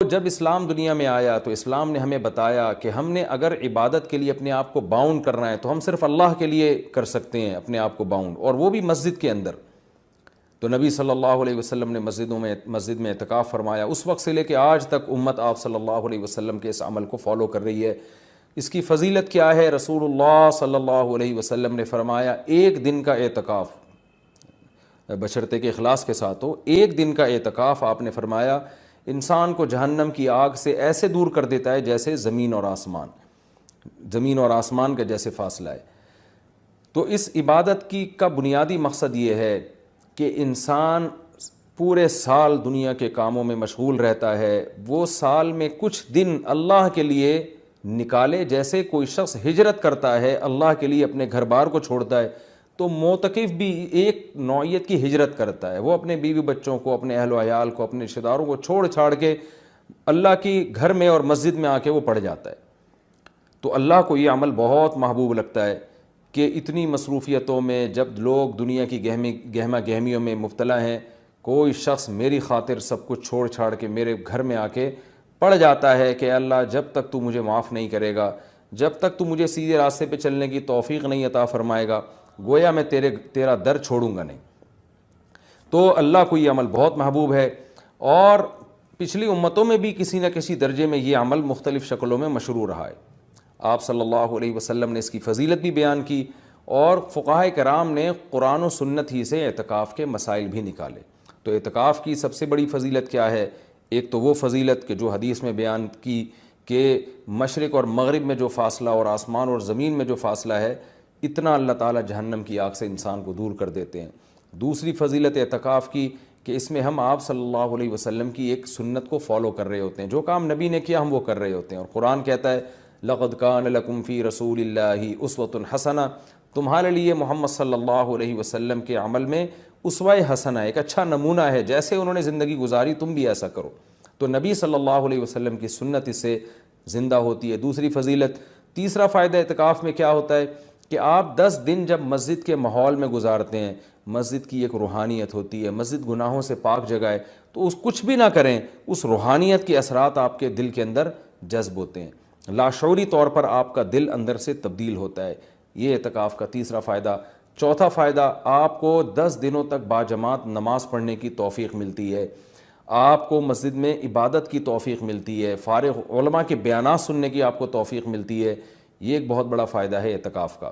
جب اسلام دنیا میں آیا تو اسلام نے ہمیں بتایا کہ ہم نے اگر عبادت کے لیے اپنے آپ کو باؤنڈ کرنا ہے تو ہم صرف اللہ کے لیے کر سکتے ہیں اپنے آپ کو باؤنڈ، اور وہ بھی مسجد کے اندر۔ تو نبی صلی اللہ علیہ وسلم نے مسجد میں اعتکاف فرمایا۔ اس وقت سے لے کے آج تک امت آپ صلی اللہ علیہ وسلم کے اس عمل کو فالو کر رہی ہے۔ اس کی فضیلت کیا ہے؟ رسول اللہ صلی اللہ علیہ وسلم نے فرمایا ایک دن کا اعتکاف، بشرطے کے اخلاص کے ساتھ ہو، ایک دن کا اعتکاف آپ نے فرمایا انسان کو جہنم کی آگ سے ایسے دور کر دیتا ہے جیسے زمین اور آسمان کا جیسے فاصلہ ہے۔ تو اس عبادت کا بنیادی مقصد یہ ہے کہ انسان پورے سال دنیا کے کاموں میں مشغول رہتا ہے، وہ سال میں کچھ دن اللہ کے لیے نکالے۔ جیسے کوئی شخص ہجرت کرتا ہے اللہ کے لیے، اپنے گھر بار کو چھوڑتا ہے، تو معتکف بھی ایک نوعیت کی ہجرت کرتا ہے۔ وہ اپنے بیوی بچوں کو، اپنے اہل و عیال کو، اپنے رشتہ داروں کو چھوڑ چھاڑ کے اللہ کی گھر میں اور مسجد میں آ کے وہ پڑھ جاتا ہے۔ تو اللہ کو یہ عمل بہت محبوب لگتا ہے کہ اتنی مصروفیتوں میں جب لوگ دنیا کی گہما گہمیوں میں مبتلا ہیں، کوئی شخص میری خاطر سب کچھ چھوڑ چھاڑ کے میرے گھر میں آ کے پڑھ جاتا ہے کہ اللہ جب تک تو مجھے معاف نہیں کرے گا، جب تک تو مجھے سیدھے راستے پہ چلنے کی توفیق نہیں عطا فرمائے گا، گویا میں تیرا در چھوڑوں گا نہیں۔ تو اللہ کو یہ عمل بہت محبوب ہے، اور پچھلی امتوں میں بھی کسی نہ کسی درجے میں یہ عمل مختلف شکلوں میں مشروع رہا ہے۔ آپ صلی اللہ علیہ وسلم نے اس کی فضیلت بھی بیان کی، اور فقہائے کرام نے قرآن و سنت ہی سے اعتکاف کے مسائل بھی نکالے۔ تو اعتکاف کی سب سے بڑی فضیلت کیا ہے؟ ایک تو وہ فضیلت کہ جو حدیث میں بیان کی کہ مشرق اور مغرب میں جو فاصلہ اور آسمان اور زمین میں جو فاصلہ ہے، اتنا اللہ تعالیٰ جہنم کی آگ سے انسان کو دور کر دیتے ہیں۔ دوسری فضیلت اعتکاف کی کہ اس میں ہم آپ صلی اللہ علیہ وسلم کی ایک سنت کو فالو کر رہے ہوتے ہیں، جو کام نبی نے کیا ہم وہ کر رہے ہوتے ہیں۔ اور قرآن کہتا ہے لَقَدْ كَانَ لَكُمْ فِي رَسُولِ اللَّهِ أُسْوَةٌ حَسَنَةٌ، تمہارے لیے محمد صلی اللہ علیہ وسلم کے عمل میں اسوہ حسنہ، ایک اچھا نمونہ ہے، جیسے انہوں نے زندگی گزاری تم بھی ایسا کرو۔ تو نبی صلی اللہ علیہ وسلم کی سنت اس سے زندہ ہوتی ہے۔ دوسری فضیلت، تیسرا فائدہ اعتکاف میں کیا ہوتا ہے کہ آپ 10 دن جب مسجد کے ماحول میں گزارتے ہیں، مسجد کی ایک روحانیت ہوتی ہے، مسجد گناہوں سے پاک جگہ ہے، تو اس کچھ بھی نہ کریں، اس روحانیت کے اثرات آپ کے دل کے اندر جذب ہوتے ہیں، لاشعوری طور پر آپ کا دل اندر سے تبدیل ہوتا ہے۔ یہ اعتکاف کا تیسرا فائدہ۔ چوتھا فائدہ، آپ کو 10 دنوں تک باجماعت نماز پڑھنے کی توفیق ملتی ہے، آپ کو مسجد میں عبادت کی توفیق ملتی ہے، فارغ علماء کے بیانات سننے کی آپ کو توفیق ملتی ہے۔ یہ ایک بہت بڑا فائدہ ہے اعتکاف کا۔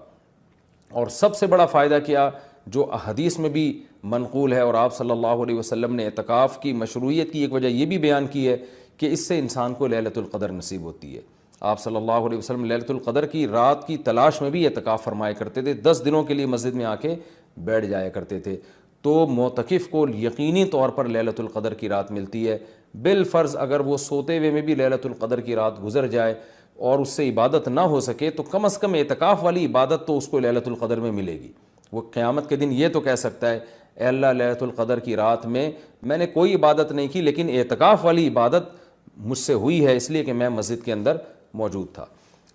اور سب سے بڑا فائدہ کیا، جو حدیث میں بھی منقول ہے، اور آپ صلی اللہ علیہ وسلم نے اعتکاف کی مشروعیت کی ایک وجہ یہ بھی بیان کی ہے کہ اس سے انسان کو لیلۃ القدر نصیب ہوتی ہے۔ آپ صلی اللہ علیہ وسلم لیلۃ القدر کی رات کی تلاش میں بھی اعتکاف فرمایا کرتے تھے، 10 دنوں کے لیے مسجد میں آ کے بیٹھ جایا کرتے تھے۔ تو معتکف کو یقینی طور پر لیلۃ القدر کی رات ملتی ہے۔ بالفرض اگر وہ سوتے ہوئے میں بھی لیلۃ القدر کی رات گزر جائے اور اس سے عبادت نہ ہو سکے، تو کم از کم اعتکاف والی عبادت تو اس کو لیلۃ القدر میں ملے گی۔ وہ قیامت کے دن یہ تو کہہ سکتا ہے اے اللہ لیلۃ القدر کی رات میں نے کوئی عبادت نہیں کی، لیکن اعتکاف والی عبادت مجھ سے ہوئی ہے، اس لیے کہ میں مسجد کے اندر موجود تھا۔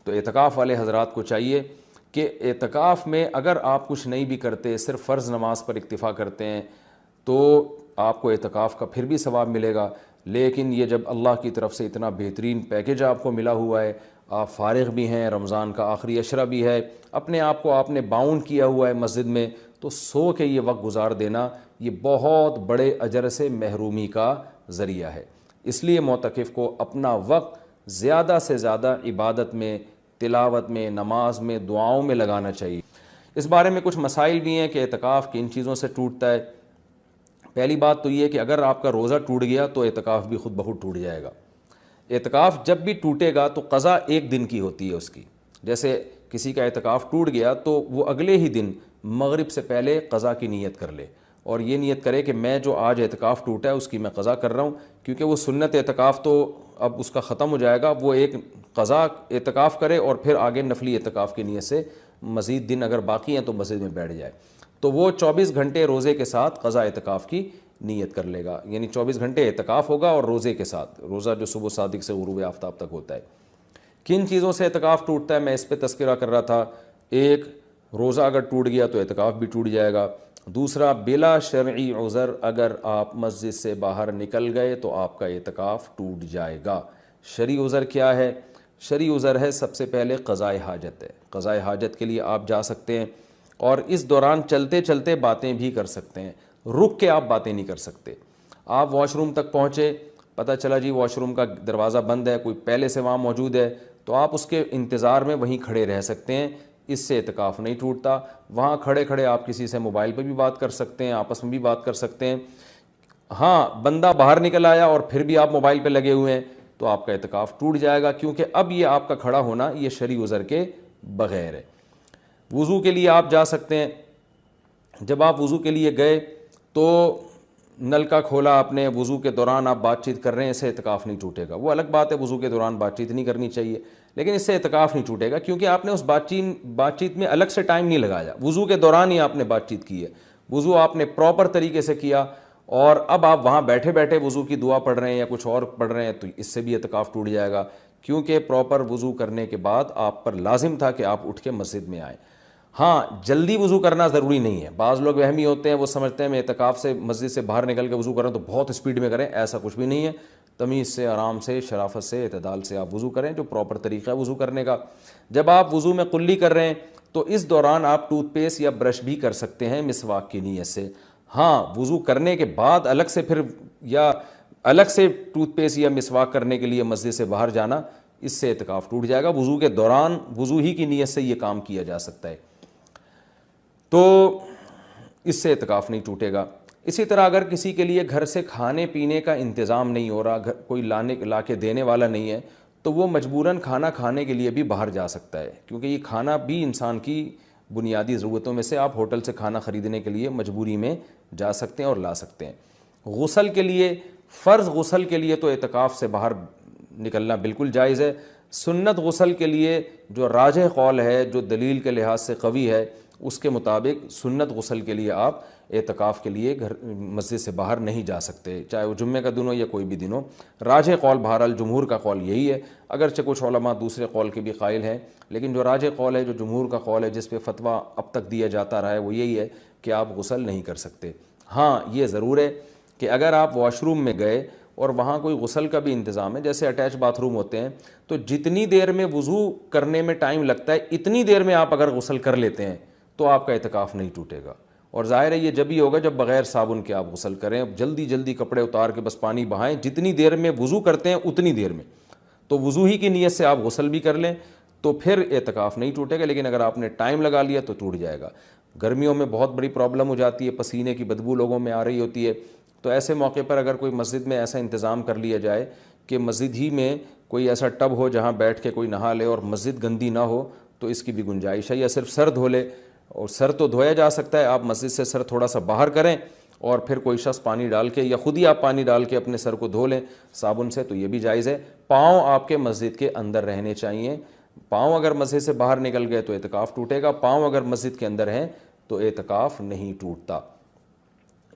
تو اعتکاف والے حضرات کو چاہیے کہ اعتکاف میں اگر آپ کچھ نہیں بھی کرتے، صرف فرض نماز پر اکتفا کرتے ہیں، تو آپ کو اعتکاف کا پھر بھی ثواب ملے گا۔ لیکن یہ جب اللہ کی طرف سے اتنا بہترین پیکیج آپ کو ملا ہوا ہے، آپ فارغ بھی ہیں، رمضان کا آخری عشرہ بھی ہے، اپنے آپ کو آپ نے باؤنڈ کیا ہوا ہے مسجد میں، تو سو کے یہ وقت گزار دینا یہ بہت بڑے اجر سے محرومی کا ذریعہ ہے۔ اس لیے معتکف کو اپنا وقت زیادہ سے زیادہ عبادت میں، تلاوت میں، نماز میں، دعاؤں میں لگانا چاہیے۔ اس بارے میں کچھ مسائل بھی ہیں کہ اعتکاف کن چیزوں سے ٹوٹتا ہے۔ پہلی بات تو یہ کہ اگر آپ کا روزہ ٹوٹ گیا تو اعتکاف بھی خود بخود ٹوٹ جائے گا۔ اعتکاف جب بھی ٹوٹے گا تو قضا ایک دن کی ہوتی ہے اس کی۔ جیسے کسی کا اعتکاف ٹوٹ گیا تو وہ اگلے ہی دن مغرب سے پہلے قضا کی نیت کر لے، اور یہ نیت کرے کہ میں جو آج اعتکاف ٹوٹا ہے اس کی میں قضا کر رہا ہوں، کیونکہ وہ سنت اعتکاف تو اب اس کا ختم ہو جائے گا۔ وہ ایک قضا اعتکاف کرے اور پھر آگے نفلی اعتکاف کی نیت سے مزید دن اگر باقی ہیں تو مسجد میں بیٹھ جائے، تو وہ 24 گھنٹے روزے کے ساتھ قضا اعتکاف کی نیت کر لے گا، یعنی 24 گھنٹے اعتکاف ہوگا اور روزے کے ساتھ، روزہ جو صبح صادق سے غروب آفتاب تک ہوتا ہے۔ کن چیزوں سے اعتکاف ٹوٹتا ہے میں اس پہ تذکرہ کر رہا تھا۔ ایک، روزہ اگر ٹوٹ گیا تو اعتکاف بھی ٹوٹ جائے گا۔ دوسرا، بلا شرعی عذر اگر آپ مسجد سے باہر نکل گئے تو آپ کا اعتکاف ٹوٹ جائے گا۔ شرعی عذر کیا ہے؟ شرعی عذر ہے سب سے پہلے قضائے حاجت ہے۔ قضائے حاجت کے لیے آپ جا سکتے ہیں اور اس دوران چلتے چلتے باتیں بھی کر سکتے ہیں، رک کے آپ باتیں نہیں کر سکتے۔ آپ واش روم تک پہنچے، پتہ چلا جی واش روم کا دروازہ بند ہے، کوئی پہلے سے وہاں موجود ہے، تو آپ اس کے انتظار میں وہیں کھڑے رہ سکتے ہیں، اس سے اعتکاف نہیں ٹوٹتا۔ وہاں کھڑے کھڑے آپ کسی سے موبائل پہ بھی بات کر سکتے ہیں، آپس میں بھی بات کر سکتے ہیں۔ ہاں، بندہ باہر نکل آیا اور پھر بھی آپ موبائل پہ لگے ہوئے ہیں تو آپ کا اعتکاف ٹوٹ جائے گا، کیونکہ اب یہ آپ کا کھڑا ہونا یہ شرعی عذر کے بغیر ہے۔ وضو کے لیے آپ جا سکتے ہیں، جب آپ وضو کے لیے گئے تو نل کا کھولا آپ نے، وضو کے دوران آپ بات چیت کر رہے ہیں، اس سے اعتکاف نہیں ٹوٹے گا۔ وہ الگ بات ہے وضو کے دوران بات چیت نہیں کرنی چاہیے، لیکن اس سے اعتکاف نہیں ٹوٹے گا، کیونکہ آپ نے اس بات چیت میں الگ سے ٹائم نہیں لگایا، وضو کے دوران ہی آپ نے بات چیت کی ہے، وضو آپ نے پراپر طریقے سے کیا، اور اب آپ وہاں بیٹھے بیٹھے وضو کی دعا پڑھ رہے ہیں یا کچھ اور پڑھ رہے ہیں تو اس سے بھی اعتکاف ٹوٹ جائے گا، کیونکہ پراپر وضو کرنے کے بعد آپ پر لازم تھا کہ آپ اٹھ کے مسجد میں آئیں۔ ہاں، جلدی وضو کرنا ضروری نہیں ہے، بعض لوگ وہمی ہوتے ہیں، وہ سمجھتے ہیں میں اعتکاف سے مسجد سے باہر نکل کے وضو کریں تو بہت اسپیڈ میں کریں، ایسا کچھ بھی نہیں ہے۔ تمیز سے، آرام سے، شرافت سے، اعتدال سے آپ وضو کریں، جو پراپر طریقہ ہے وضو کرنے کا۔ جب آپ وضو میں قلی کر رہے ہیں تو اس دوران آپ ٹوتھ پیسٹ یا برش بھی کر سکتے ہیں مسواک کی نیت سے۔ ہاں، وضو کرنے کے بعد الگ سے پھر یا الگ سے ٹوتھ پیسٹ یا مسواک کرنے کے لیے مسجد سے باہر جانا، اس سے اعتکاف ٹوٹ جائے گا۔ وضو کے دوران وضو ہی کی نیت سے یہ کام کیا جا سکتا ہے، تو اس سے اعتکاف نہیں ٹوٹے گا۔ اسی طرح اگر کسی کے لیے گھر سے کھانے پینے کا انتظام نہیں ہو رہا، کوئی لا کے دینے والا نہیں ہے، تو وہ مجبوراً کھانا کھانے کے لیے بھی باہر جا سکتا ہے، کیونکہ یہ کھانا بھی انسان کی بنیادی ضرورتوں میں سے، آپ ہوٹل سے کھانا خریدنے کے لیے مجبوری میں جا سکتے ہیں اور لا سکتے ہیں۔ غسل کے لیے، فرض غسل کے لیے تو اعتکاف سے باہر نکلنا بالکل جائز ہے۔ سنت غسل کے لیے جو راجح قول ہے، جو دلیل کے لحاظ سے قوی ہے، اس کے مطابق سنت غسل کے لیے آپ اعتکاف کے لیے مسجد سے باہر نہیں جا سکتے، چاہے وہ جمعہ کا دن ہو یا کوئی بھی دن ہو۔ راجح قول بہرحال جمہور کا قول یہی ہے، اگرچہ کچھ علماء دوسرے قول کے بھی قائل ہیں، لیکن جو راجح قول ہے، جو جمہور کا قول ہے، جس پہ فتویٰ اب تک دیا جاتا رہا ہے، وہ یہی ہے کہ آپ غسل نہیں کر سکتے۔ ہاں، یہ ضرور ہے کہ اگر آپ واش روم میں گئے اور وہاں کوئی غسل کا بھی انتظام ہے، جیسے اٹیچ باتھ روم ہوتے ہیں، تو جتنی دیر میں وضو کرنے میں ٹائم لگتا ہے اتنی دیر میں آپ اگر غسل کر لیتے ہیں تو آپ کا اعتکاف نہیں ٹوٹے گا۔ اور ظاہر ہے یہ جب ہی ہوگا جب بغیر صابن کے آپ غسل کریں، جلدی جلدی کپڑے اتار کے بس پانی بہائیں، جتنی دیر میں وضو کرتے ہیں اتنی دیر میں، تو وضو ہی کی نیت سے آپ غسل بھی کر لیں تو پھر اعتکاف نہیں ٹوٹے گا، لیکن اگر آپ نے ٹائم لگا لیا تو ٹوٹ جائے گا۔ گرمیوں میں بہت بڑی پرابلم ہو جاتی ہے، پسینے کی بدبو لوگوں میں آ رہی ہوتی ہے، تو ایسے موقع پر اگر کوئی مسجد میں ایسا انتظام کر لیا جائے کہ مسجد ہی میں کوئی ایسا ٹب ہو جہاں بیٹھ کے کوئی نہا لے اور مسجد گندی نہ ہو، تو اس کی بھی گنجائش ہے، یا صرف سر دھو لے، اور سر تو دھویا جا سکتا ہے، آپ مسجد سے سر تھوڑا سا باہر کریں اور پھر کوئی شخص پانی ڈال کے یا خود ہی آپ پانی ڈال کے اپنے سر کو دھو لیں صابن سے، تو یہ بھی جائز ہے۔ پاؤں آپ کے مسجد کے اندر رہنے چاہیے، پاؤں اگر مسجد سے باہر نکل گئے تو اعتکاف ٹوٹے گا، پاؤں اگر مسجد کے اندر ہیں تو اعتکاف نہیں ٹوٹتا۔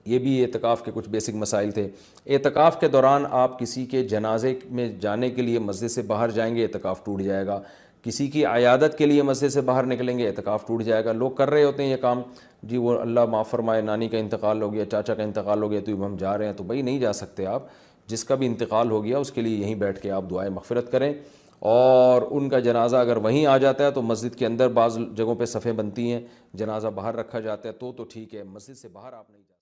یہ بھی اعتکاف کے کچھ بیسک مسائل تھے۔ اعتکاف کے دوران آپ کسی کے جنازے میں جانے کے لیے مسجد سے باہر جائیں گے، اعتکاف ٹوٹ جائے گا۔ کسی کی عیادت کے لیے مسجد سے باہر نکلیں گے، اعتکاف ٹوٹ جائے گا۔ لوگ کر رہے ہوتے ہیں یہ کام، جی وہ اللہ معاف فرمائے نانی کا انتقال ہو گیا، چاچا کا انتقال ہو گیا تو اب ہم جا رہے ہیں، تو بھائی نہیں جا سکتے آپ، جس کا بھی انتقال ہو گیا اس کے لیے یہیں بیٹھ کے آپ دعائے مغفرت کریں، اور ان کا جنازہ اگر وہیں آ جاتا ہے تو مسجد کے اندر بعض جگہوں پہ صفیں بنتی ہیں، جنازہ باہر رکھا جاتا ہے تو ٹھیک ہے، مسجد سے باہر آپ نہیں جا